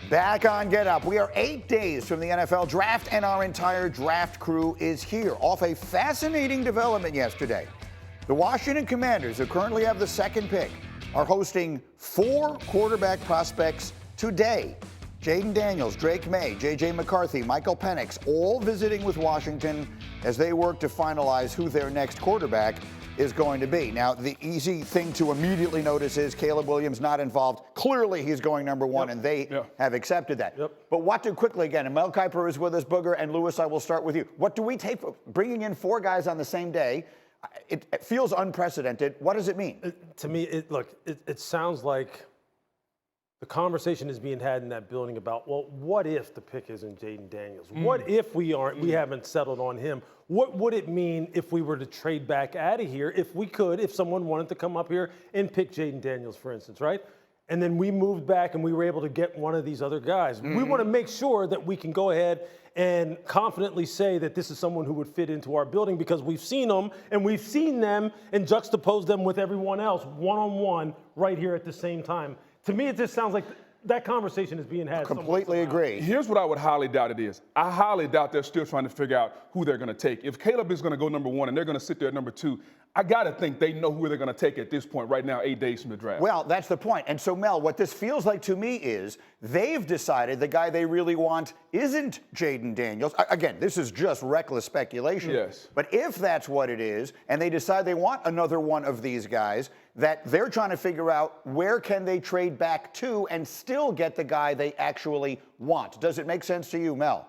Back on Get Up. We are 8 days from the NFL draft, and our entire draft crew is here. Off a fascinating development yesterday. The Washington Commanders, who currently have the second pick, are hosting 4 quarterback prospects today. Jaden Daniels, Drake May, J.J. McCarthy, Michael Penix, all visiting with Washington as they work to finalize who their next quarterback is going to be. Now, the easy thing to immediately notice is Caleb Williams not involved. Clearly, he's going number 1, and they have accepted that. But what do quickly again, and Mel Kiper is with us, Booger, and Louis, I will start with you. What do we take for bringing in 4 guys on the same day? It feels unprecedented. What does it mean? To me, it sounds like the conversation is being had in that building about, well, what if the pick isn't Jaden Daniels? What if we haven't settled on him? What would it mean if we were to trade back out of here, if someone wanted to come up here and pick Jaden Daniels, for instance, right? And then we moved back and we were able to get one of these other guys. We want to make sure that we can go ahead and confidently say that this is someone who would fit into our building because we've seen them and we've seen them and juxtapose them with everyone else one-on-one right here at the same time. To me, it just sounds like that conversation is being had. Completely agree. Here's what I would highly doubt it is. I highly doubt they're still trying to figure out who they're going to take. If Caleb is going to go number 1 and they're going to sit there at number 2, I got to think they know who they're going to take at this point right now, 8 days from the draft. Well, that's the point. And so, Mel, what this feels like to me is they've decided the guy they really want isn't Jaden Daniels. Again, this is just reckless speculation. Yes. But if that's what it is, and they decide they want another one of these guys, that they're trying to figure out where can they trade back to and still get the guy they actually want. Does it make sense to you, Mel?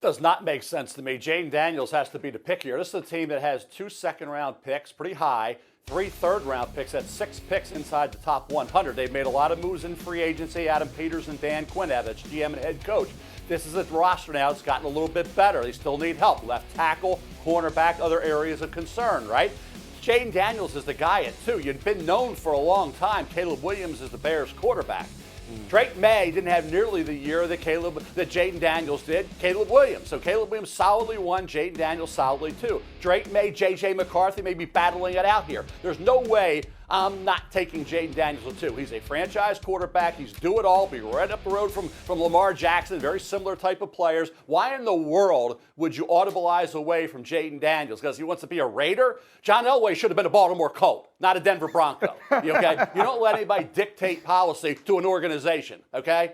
Does not make sense to me. Jaden Daniels has to be the pick here. This is a team that has 2 second-round picks, pretty high, 3 third-round picks, that's 6 picks inside the top 100. They've made a lot of moves in free agency. Adam Peters and Dan Quinn, that's GM and head coach. This is a roster now that's gotten a little bit better. They still need help. Left tackle, cornerback, other areas of concern, right? Jaden Daniels is the guy at 2. You've been known for a long time. Caleb Williams is the Bears quarterback. Drake May didn't have nearly the year that Jaden Daniels did. Caleb Williams. So Caleb Williams solidly 1, Jaden Daniels solidly 2. Drake May, J.J. McCarthy may be battling it out here. There's no way I'm not taking Jaden Daniels at 2. He's a franchise quarterback. He's do it all. Be right up the road from Lamar Jackson. Very similar type of players. Why in the world would you audibilize away from Jaden Daniels? Because he wants to be a Raider? John Elway should have been a Baltimore Colt, not a Denver Bronco. Okay? You don't let anybody dictate policy to an organization. Okay?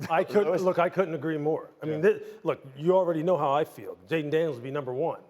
I couldn't agree more. I mean, look, you already know how I feel. Jaden Daniels would be number 1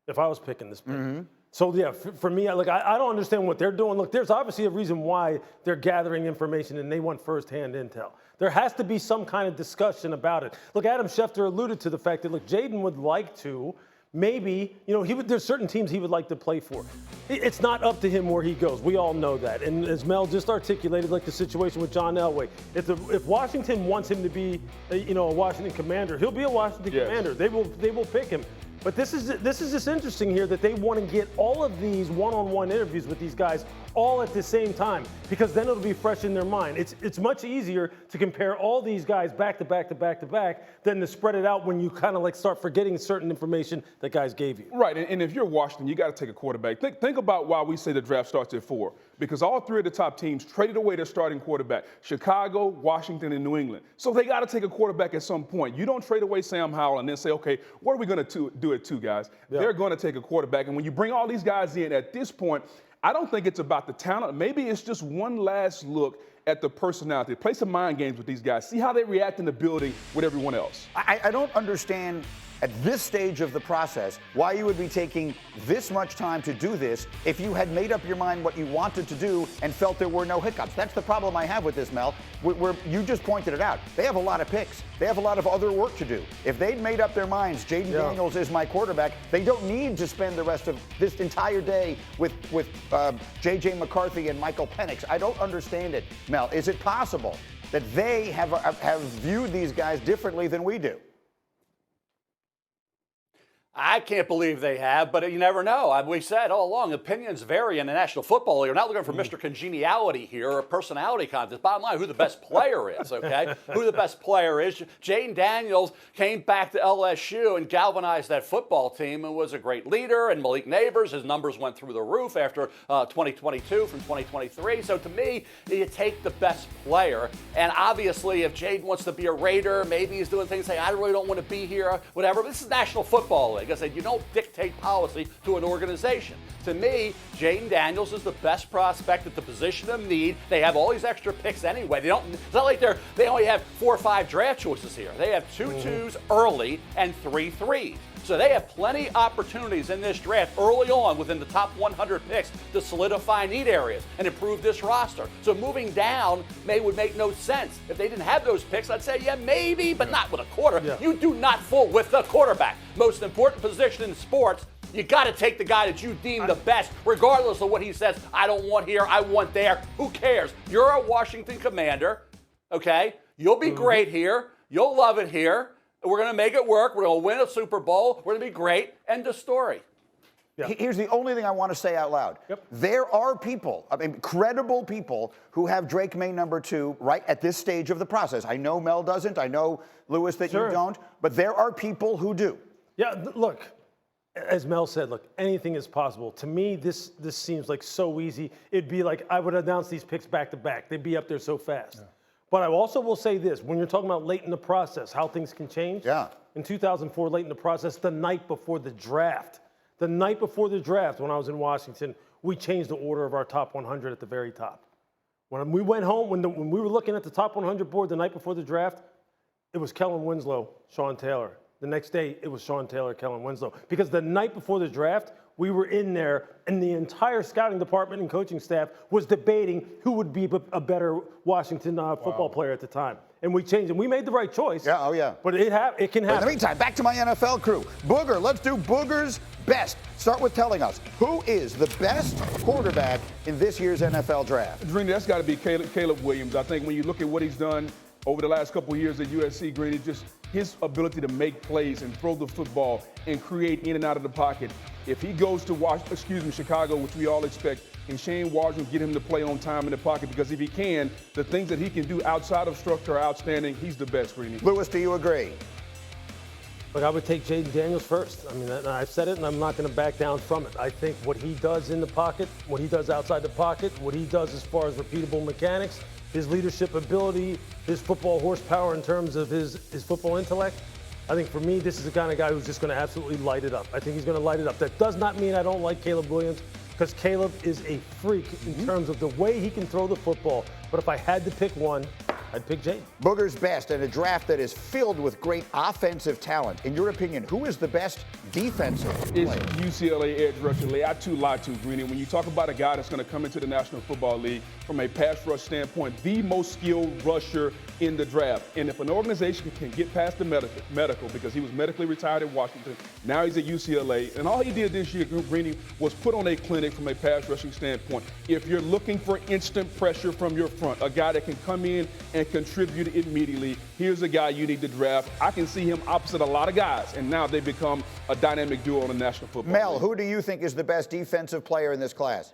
if I was picking this pick. So, yeah, for me, I don't understand what they're doing. Look, there's obviously a reason why they're gathering information and they want firsthand intel. There has to be some kind of discussion about it. Look, Adam Schefter alluded to the fact that, look, Jaden would like to maybe, there's certain teams he would like to play for. It's not up to him where he goes. We all know that. And as Mel just articulated, like the situation with John Elway, if Washington wants him to be, a Washington Commander, he'll be a Washington Commander. They will pick him. But this is just interesting here that they want to get all of these one-on-one interviews with these guys all at the same time because then it'll be fresh in their mind. It's much easier to compare all these guys back to back to back to back than to spread it out when you kind of like start forgetting certain information that guys gave you. Right, and if you're Washington, you got to take a quarterback. Think about why we say the draft starts at 4. Because all 3 of the top teams traded away their starting quarterback. Chicago, Washington, and New England. So they got to take a quarterback at some point. You don't trade away Sam Howell and then say, okay, what are we going to do at 2, guys? Yeah. They're going to take a quarterback. And when you bring all these guys in at this point, I don't think it's about the talent. Maybe it's just one last look at the personality. Play some mind games with these guys. See how they react in the building with everyone else. I don't understand at this stage of the process why you would be taking this much time to do this if you had made up your mind what you wanted to do and felt there were no hiccups. That's the problem I have with this, Mel. Where you just pointed it out. They have a lot of picks. They have a lot of other work to do. If they'd made up their minds, Jaden Daniels is my quarterback, they don't need to spend the rest of this entire day with J.J. McCarthy and Michael Penix. I don't understand it, Mel. Is it possible that they have viewed these guys differently than we do? I can't believe they have, but you never know. We said all along, opinions vary in the National Football League. We're not looking for Mr. Congeniality here or a personality contest. Bottom line, who the best player is, okay? Who the best player is. Jayden Daniels came back to LSU and galvanized that football team and was a great leader. And Malik Nabers, his numbers went through the roof after 2022 from 2023. So to me, you take the best player. And obviously, if Jayden wants to be a Raider, maybe he's doing things saying, I really don't want to be here, whatever. But this is National Football League. I said, you don't dictate policy to an organization. To me, Jayden Daniels is the best prospect at the position of need. They have all these extra picks anyway. It's not like they only have 4 or 5 draft choices here. They have 2 twos early and 3 threes. So they have plenty of opportunities in this draft early on within the top 100 picks to solidify need areas and improve this roster. So moving down would make no sense. If they didn't have those picks, I'd say, yeah, maybe, but not with a quarter. Yeah. You do not fool with the quarterback. Most important position in sports. You got to take the guy that you deem the best, regardless of what he says. I don't want here, I want there. Who cares? You're a Washington Commander, okay? You'll be great here. You'll love it here. We're going to make it work. We're going to win a Super Bowl. We're going to be great. End of story. Yeah. Here's the only thing I want to say out loud. Yep. There are people, credible people, who have Drake May number 2 right at this stage of the process. I know Mel doesn't. I know, Louis, that you don't. But there are people who do. Yeah, look, as Mel said, look, anything is possible. To me, this seems like so easy. It'd be like I would announce these picks back to back. They'd be up there so fast. Yeah. But I also will say this, when you're talking about late in the process, how things can change. Yeah. In 2004, late in the process, the night before the draft, when I was in Washington, we changed the order of our top 100 at the very top. When we went home, when we were looking at the top 100 board the night before the draft, it was Kellen Winslow, Sean Taylor. The next day, it was Sean Taylor, Kellen Winslow. Because the night before the draft, we were in there, and the entire scouting department and coaching staff was debating who would be a better Washington football player at the time. And we changed it. We made the right choice. Yeah, oh yeah. But it can happen. In the meantime, back to my NFL crew. Booger, let's do Booger's best. Start with telling us, who is the best quarterback in this year's NFL draft? Dream, that's got to be Caleb Williams. I think when you look at what he's done over the last couple of years at USC, Green, just his ability to make plays and throw the football and create in and out of the pocket. If he goes to Chicago, which we all expect, and Shane Waldron get him to play on time in the pocket, because if he can, the things that he can do outside of structure are outstanding. He's the best, Greeny. Louis, do you agree? Look, I would take Jayden Daniels first. I mean, I've said it, and I'm not going to back down from it. I think what he does in the pocket, what he does outside the pocket, what he does as far as repeatable mechanics, his leadership ability, his football horsepower in terms of his football intellect, I think for me, this is the kind of guy who's just going to absolutely light it up. I think he's going to light it up. That does not mean I don't like Caleb Williams, because Caleb is a freak in terms of the way he can throw the football. But if I had to pick one, I'd pick Jayden. Booger's best in a draft that is filled with great offensive talent. In your opinion, who is the best defensive player? It's UCLA edge rusher Laiatu Latu, Greeny. When you talk about a guy that's going to come into the National Football League from a pass rush standpoint, the most skilled rusher in the draft. And if an organization can get past the medical, because he was medically retired at Washington, now he's at UCLA, and all he did this year, Greeny, was put on a clinic from a pass rushing standpoint. If you're looking for instant pressure from your front, a guy that can come in and contribute immediately, here's a guy you need to draft. I can see him opposite a lot of guys, and now they become a dynamic duo in the National Football League. Mel, who do you think is the best defensive player in this class?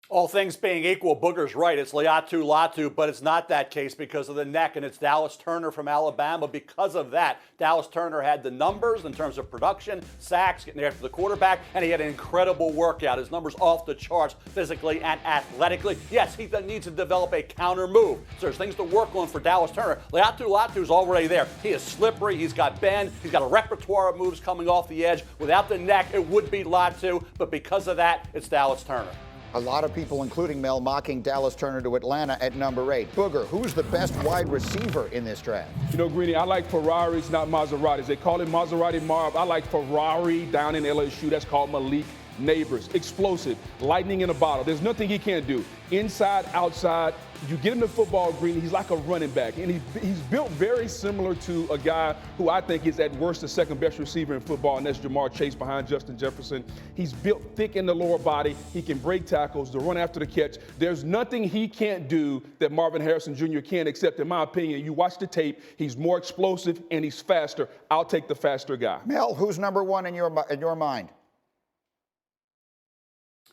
All things being equal, Booger's right. It's Laiatu Latu, but it's not that case because of the neck, and it's Dallas Turner from Alabama. Because of that, Dallas Turner had the numbers in terms of production, sacks, getting after the quarterback, and he had an incredible workout. His numbers off the charts physically and athletically. Yes, he needs to develop a counter move. So there's things to work on for Dallas Turner. Laiatu Latu is already there. He is slippery. He's got bend. He's got a repertoire of moves coming off the edge. Without the neck, it would be Latu, but because of that, it's Dallas Turner. A lot of people, including Mel, mocking Dallas Turner to Atlanta at number 8. Booger, who's the best wide receiver in this draft? You know, Greeny, I like Ferraris, not Maseratis. They call it Maserati Marv. I like Ferrari down in LSU. That's called Malik. Nabers, explosive, lightning in a bottle. There's nothing he can't do. Inside, outside, you get him the football green, he's like a running back. And he's built very similar to a guy who I think is at worst the second best receiver in football, and that's Jamar Chase behind Justin Jefferson. He's built thick in the lower body. He can break tackles, the run after the catch. There's nothing he can't do that Marvin Harrison Jr. can, except in my opinion, you watch the tape, he's more explosive and he's faster. I'll take the faster guy. Mel, who's number one in your mind?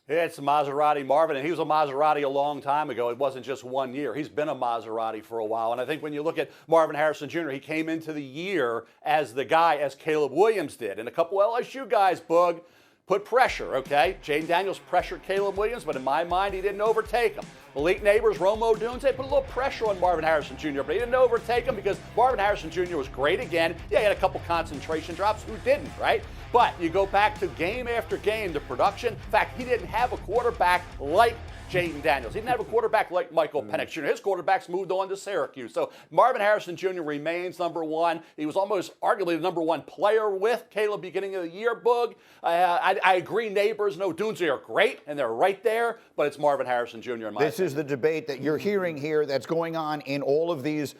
Yeah, it's Maserati Marvin, and he was a Maserati a long time ago. It wasn't just 1 year. He's been a Maserati for a while. And I think when you look at Marvin Harrison Jr., he came into the year as the guy, as Caleb Williams did. And a couple LSU guys, Boog, put pressure, okay? Jaden Daniels pressured Caleb Williams, but in my mind, he didn't overtake him. Malik Nabers, Romo Dunes, they put a little pressure on Marvin Harrison Jr., but he didn't overtake him because Marvin Harrison Jr. was great again. Yeah, he had a couple concentration drops. Who didn't, right? But you go back to game after game, the production. In fact, he didn't have a quarterback like Jaden Daniels. He didn't have a quarterback like Michael Penix Jr. His quarterbacks moved on to Syracuse. So Marvin Harrison Jr. remains number one. He was almost arguably the number one player with Caleb beginning of the year, Boog. I agree, Nabers and Odunze are great, and they're right there, but it's Marvin Harrison Jr. in my opinion. This is the debate that you're hearing here that's going on in all of these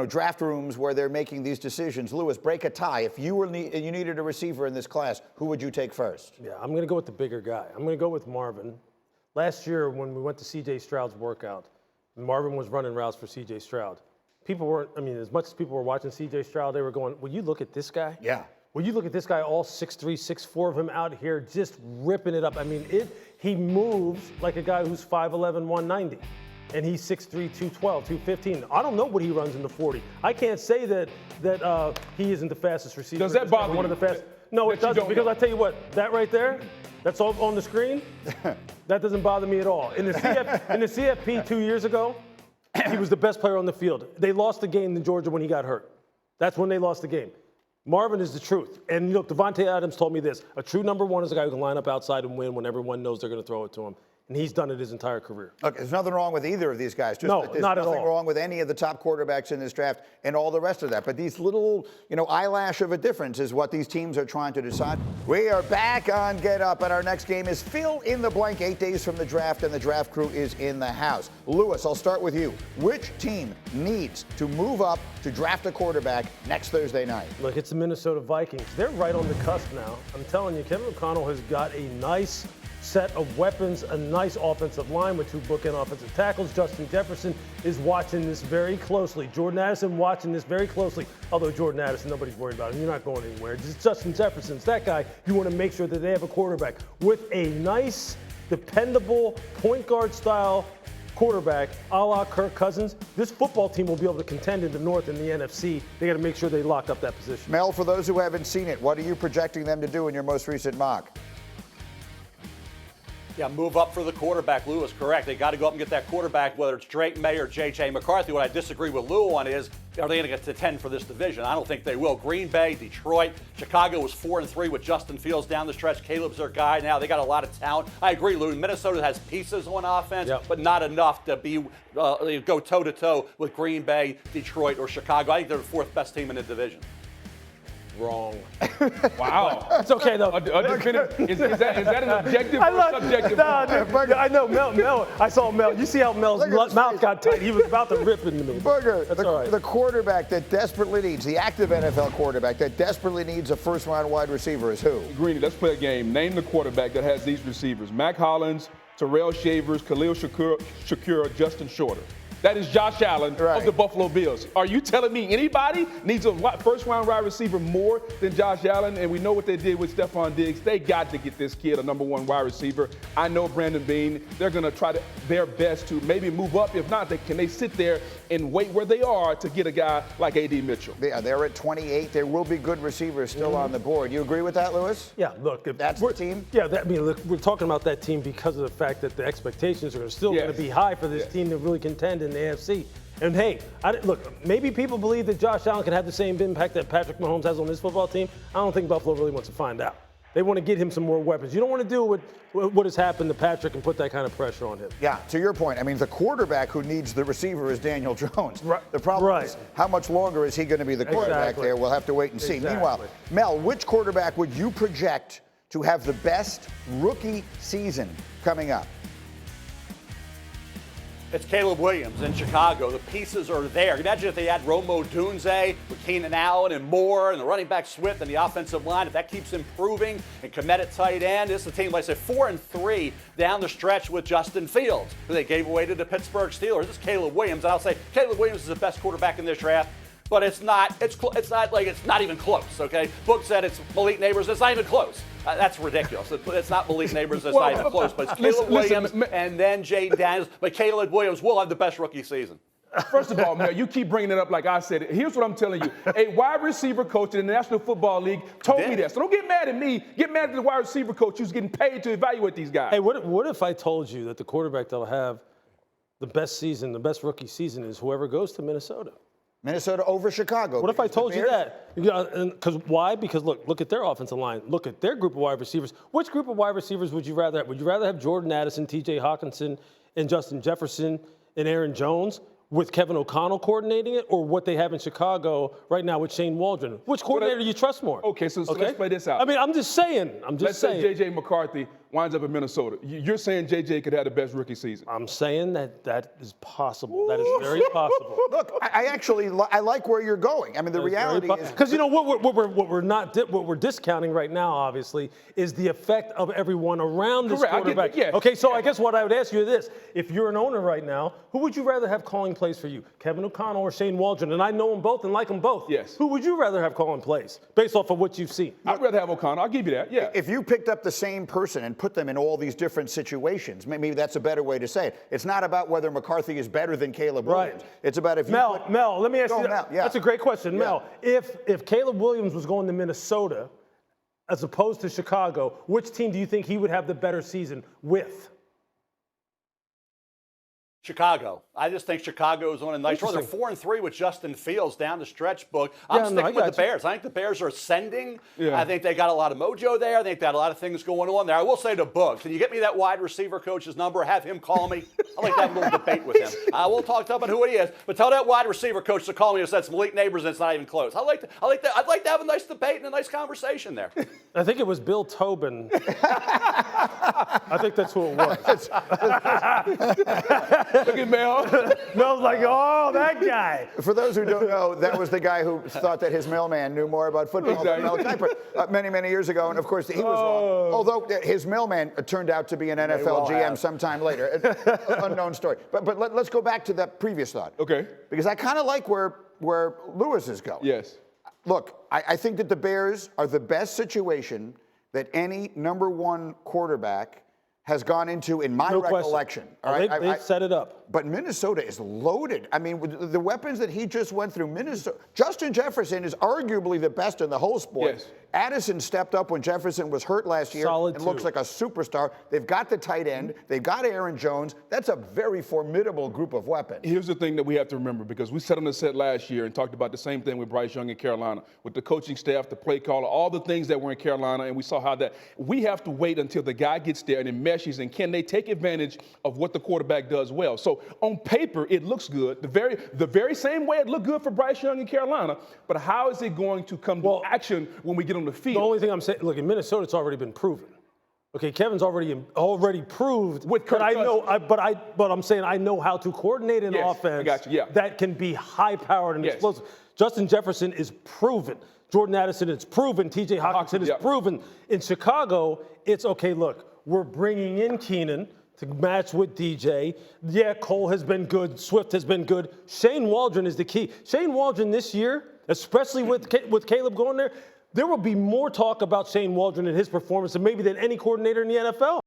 draft rooms where they're making these decisions. Louis, break a tie. If you needed a receiver in this class, who would you take first? Yeah, I'm going to go with the bigger guy. I'm going to go with Marvin. Last year, when we went to C.J. Stroud's workout, Marvin was running routes for C.J. Stroud. People weren't, as much as people were watching C.J. Stroud, they were going, will you look at this guy? Yeah. Will you look at this guy, all 6'3", 6'4" of him out here just ripping it up? He moves like a guy who's 5'11", 190. And he's 6'3", 212, 215. I don't know what he runs in the 40. I can't say that he isn't the fastest receiver. Does that bother one you? of the fast? No, it doesn't, because I tell you what, that right there, that's all on the screen, that doesn't bother me at all. In the CFP 2 years ago, he was the best player on the field. They lost the game in Georgia when he got hurt. That's when they lost the game. Marvin is the truth. And look, Devontae Adams told me this. A true number one is a guy who can line up outside and win when everyone knows they're going to throw it to him. And he's done it his entire career. Look, there's nothing wrong with either of these guys. No, there's not at all. nothing wrong with any of the top quarterbacks in this draft and all the rest of that. But these little, eyelash of a difference is what these teams are trying to decide. We are back on Get Up, and our next game is fill in the blank. 8 days from the draft, and the draft crew is in the house. Louis, I'll start with you. Which team needs to move up to draft a quarterback next Thursday night? Look, it's the Minnesota Vikings. They're right on the cusp now. I'm telling you, Kevin O'Connell has got a nice set of weapons, a nice offensive line with two bookend offensive tackles. Justin Jefferson is watching this very closely. Jordan Addison watching this very closely. Although Jordan Addison, nobody's worried about him. You're not going anywhere. Just Justin Jefferson's that guy. You want to make sure that they have a quarterback with a nice, dependable point guard style quarterback, a la Kirk Cousins. This football team will be able to contend in the North and the NFC. They got to make sure they lock up that position. Mel, for those who haven't seen it, what are you projecting them to do in your most recent mock? Yeah, move up for the quarterback. Lou is correct. They got to go up and get that quarterback, whether it's Drake May or J.J. McCarthy. What I disagree with Lou on is, are they going to get to 10 for this division? I don't think they will. Green Bay, Detroit, Chicago was 4-3 with Justin Fields down the stretch. Caleb's their guy now. They got a lot of talent. I agree, Lou. Minnesota has pieces on offense, but not enough to be go toe-to-toe with Green Bay, Detroit, or Chicago. I think they're the fourth best team in the division. Wrong. Wow. It's okay, though. Is that an objective or subjective? I know, Mel. I saw Mel. You see how Mel's mouth got tight. He was about to rip into me. Booger, That's all right. The quarterback that desperately needs, the active NFL quarterback that desperately needs a first-round wide receiver is who? Greeny, let's play a game. Name the quarterback that has these receivers. Mac Hollins, Terrell Shavers, Khalil Shakir, Justin Shorter. That is Josh Allen of the Buffalo Bills. Are you telling me anybody needs a first-round wide receiver more than Josh Allen? And we know what they did with Stephon Diggs. They got to get this kid a number one wide receiver. I know Brandon Beane. They're going to try their best to maybe move up. If not, can they sit there and wait where they are to get a guy like A.D. Mitchell? Yeah, they're at 28. There will be good receivers still on the board. You agree with that, Louis? Yeah, look. That's the team? Yeah, look, we're talking about that team because of the fact that the expectations are still going to be high for this team to really contend in the AFC. And hey, look, maybe people believe that Josh Allen can have the same impact that Patrick Mahomes has on this football team. I don't think Buffalo really wants to find out. They want to get him some more weapons. You don't want to do what has happened to Patrick and put that kind of pressure on him. Yeah, to your point, the quarterback who needs the receiver is Daniel Jones. Right. The problem is, how much longer is he going to be the quarterback there? We'll have to wait and see. Meanwhile, Mel, which quarterback would you project to have the best rookie season coming up? It's Caleb Williams in Chicago. The pieces are there. Imagine if they had Romo Dunze with Keenan Allen and Moore and the running back Swift and the offensive line. If that keeps improving and Kmet at tight end, this is a team, like I said, 4-3 down the stretch with Justin Fields, who they gave away to the Pittsburgh Steelers. This is Caleb Williams. And I'll say Caleb Williams is the best quarterback in this draft. But it's not even close, okay? Book said it's Malik Nabers. It's not even close. That's ridiculous. It's not Malik Nabers. It's not even close. But it's Caleb Williams and then Jaden Daniels. But Caleb Williams will have the best rookie season. First of all, Mel, you keep bringing it up like I said it. Here's what I'm telling you. A wide receiver coach in the National Football League told me that. So don't get mad at me. Get mad at the wide receiver coach who's getting paid to evaluate these guys. Hey, what if I told you that the quarterback that'll have the best season, the best rookie season is whoever goes to Minnesota? Minnesota over Chicago. What if I told you that? Because why? Because look at their offensive line. Look at their group of wide receivers. Which group of wide receivers would you rather have? Would you rather have Jordan Addison, T.J. Hawkinson, and Justin Jefferson and Aaron Jones with Kevin O'Connell coordinating it, or what they have in Chicago right now with Shane Waldron? Which coordinator do you trust more? Okay, so let's play this out. I mean, I'm just saying. Let's say J.J. McCarthy winds up in Minnesota. You're saying J.J. could have the best rookie season? I'm saying that is possible. That is very possible. Look, I like where you're going. I mean, the reality is because what we're discounting right now, obviously, is the effect of everyone around this quarterback. Okay, so I guess what I would ask you is this: if you're an owner right now, who would you rather have calling plays for you, Kevin O'Connell or Shane Waldron? And I know them both and like them both. Yes. Who would you rather have calling plays based off of what you've seen? I'd rather have O'Connell. I'll give you that. Yeah. If you picked up the same person and put them in all these different situations, maybe that's a better way to say it. It's not about whether McCarthy is better than Caleb Williams. It's about if you Mel, let me ask you that. Yeah. That's a great question. Yeah. Mel, if Caleb Williams was going to Minnesota as opposed to Chicago, which team do you think he would have the better season with? Chicago. I just think Chicago is on a nice run. They're 4-3 with Justin Fields down the stretch. Book. I'm sticking with the Bears. I think the Bears are ascending. Yeah. I think they got a lot of mojo there. I think they got a lot of things going on there. I will say to Book, can you get me that wide receiver coach's number? Have him call me. I like to have a little debate with him. I won't talk to him about who he is, but tell that wide receiver coach to call me and say it's Malik Nabers and it's not even close. I'd like to have a nice debate and a nice conversation there. I think it was Bill Tobin. I think that's who it was. Look at Mel. Mel's like, oh, that guy. For those who don't know, that was the guy who thought that his mailman knew more about football than Mel Kiper many, many years ago. And, of course, he was wrong. Although his mailman turned out to be an NFL GM sometime later. Unknown story. But let's go back to that previous thought. Okay. Because I kind of like where Louis is going. Yes. Look, I think that the Bears are the best situation that any number one quarterback has gone into in my recollection. All right? They set it up. But Minnesota is loaded. I mean, with the weapons that he just went through, Justin Jefferson is arguably the best in the whole sport. Yes. Addison stepped up when Jefferson was hurt last year and looks like a superstar. They've got the tight end. They've got Aaron Jones. That's a very formidable group of weapons. Here's the thing that we have to remember, because we sat on the set last year and talked about the same thing with Bryce Young in Carolina, with the coaching staff, the play caller, all the things that were in Carolina, and we saw how that we have to wait until the guy gets there and it meshes, and can they take advantage of what the quarterback does well. So on paper, it looks good, the very same way it looked good for Bryce Young in Carolina, but how is it going to come to action when we get on the field? The only thing I'm saying, look, in Minnesota, it's already been proven. Okay, Kevin's already proved with that I know, but I'm saying I know how to coordinate an offense that can be high-powered and explosive. Justin Jefferson is proven. Jordan Addison is proven. T.J. Hawkinson is proven. In Chicago, it's okay. Look, we're bringing in Keenan to match with DJ. Yeah, Cole has been good. Swift has been good. Shane Waldron is the key. Shane Waldron this year, especially with Caleb going there will be more talk about Shane Waldron and his performance than any coordinator in the NFL.